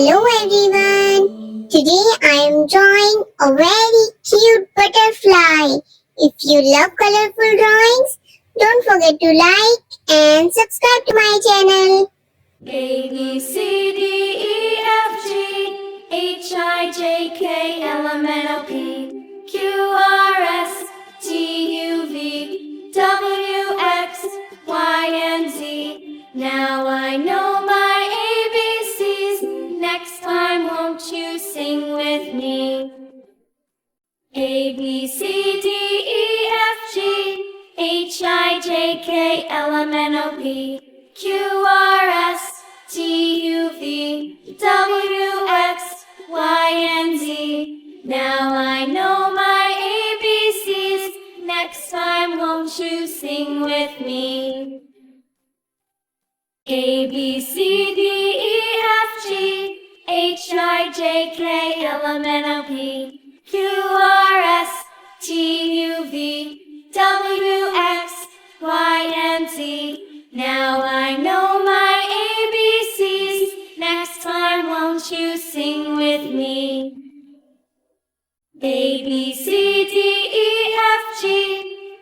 Hello everyone. Today I am drawing a very cute butterfly. If you love colorful drawings, don't forget to like and subscribe to my channel. A B C D E F G H I J K L M N O P Q R S T U V W X Y and Z. Now I know my ABCs. Next time won't you sing with me? A B C D E F G H I J K L M N O P Q R S T U V W X Y and Z. Now I know my ABCs. Next time won't you sing with me? A B C D E F G H I J K L M N O P Q R S T U V W X Y and Z. Now I know my ABCs. Next time won't you sing with me? A B C D E F G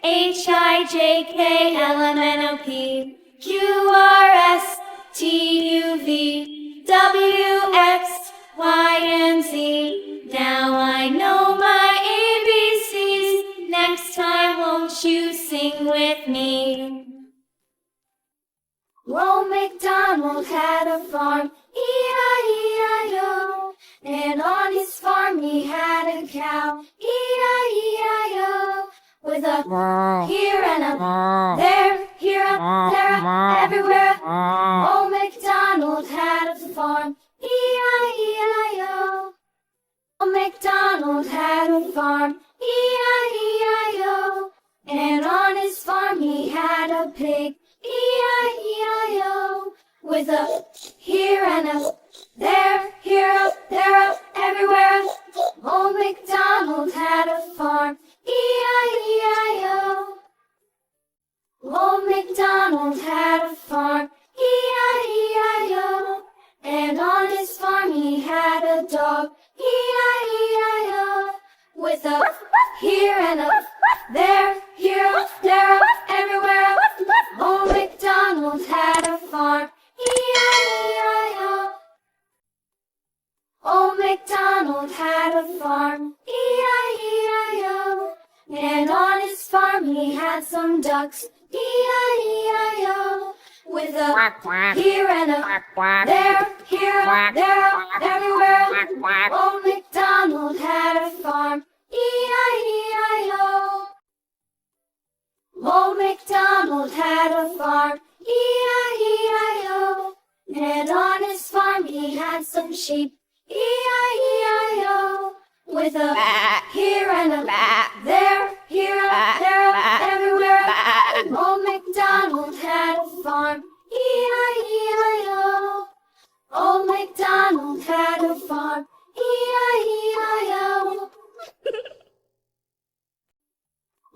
H I J K L M N O P Q R S T U V W X Y and Z. Now I know my ABCs. Next time won't you sing with me? Old MacDonald had a farm, E-I-E-I-O. And on his farm he had a cow, E-I-E-I-O. With a here and a there, here, there, everywhere. Old MacDonald had a farm, E-I-E-I-O. Old MacDonald had a farm, E-I-E-I-O. And on his farm he had a pig, E-I-E-I-O. With a here and a there, here, there, everywhere. Old MacDonald had a farm, E-I-E-I-O. Old MacDonald had a farm, E-I-E-I-O. And on his farm he had a dog, E-I-E-I-O. With a here and a there, here, there, everywhere. Old MacDonald had a farm, E-I-E-I-O. Old MacDonald had a farm, E-I-E-I-O. And on his farm he had some ducks, E-I-E-I-O. With a here and a there, here, there, everywhere. Old MacDonald had a farm, E-I-E-I-O. Old MacDonald had a farm, E-I-E-I-O. And on his farm he had some sheep, E-I-E-I-O. With a here and a there, here, there, everywhere. Old MacDonald had a farm, E-I-E-I-O. Old MacDonald had a farm, E-I-E-I-O.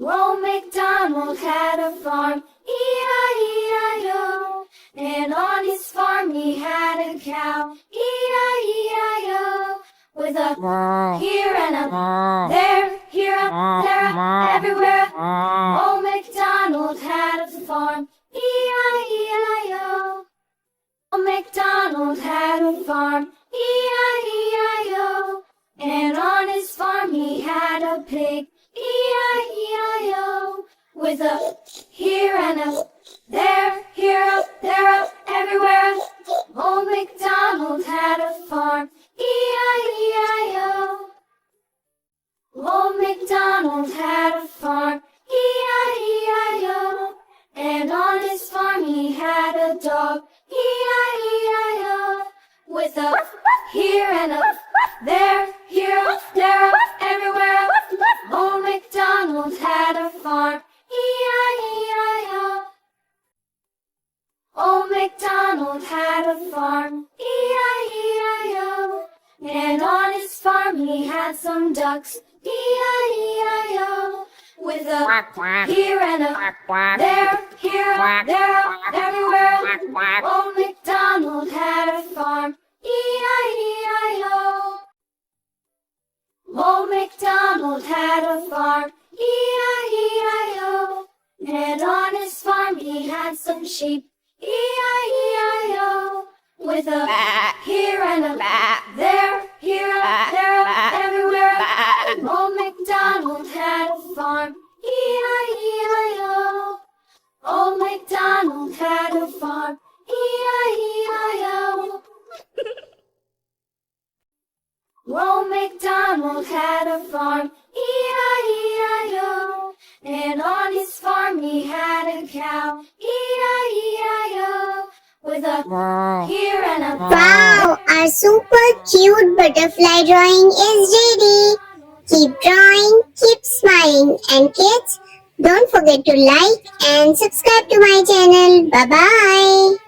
Old MacDonald had a farm, E-I-E-I-O. And on his farm he had a cow, E-I-E-I-O. With a here and a there, here, there, everywhere. Old MacDonald had a farm, E-I-E-I-O. Old MacDonald had a farm, E-I-E-I-O. And on his farm he had a pig, E-I-E-I-O. With a here and a there, here, there, everywhere. Old MacDonald had a farm, E-I-E-I-O. Old MacDonald had a farm, E-I-E-I-O. And on his farm he had a dog, E-I-E-I-O. With a here and a there, here, there, everywhere. Old MacDonald had a farm, E-I-E-I-O. Old MacDonald had a farm, E-I-E-I-O. And on his farm he had some ducks, E-I-E-I-O. With a here and a there, here, there, everywhere. Old MacDonald had a farm, E-I-E-I-O. Old MacDonald had a farm, E-I-E-I-O. And on his farm he had some sheep, E-I-E-I-O. With a here and a there, here, there, everywhere. Old MacDonald had a farm, E-I-E-I-O. Old MacDonald had a farm, E-I-E-I-O. Old MacDonald had a farm, E-I-E-I-O. And on his farm he had a cow, E-I-E-I-O. With a here and a Wow, our super cute butterfly drawing is ready. Keep drawing, keep smiling, and kids, don't forget to like and subscribe to my channel. Bye bye.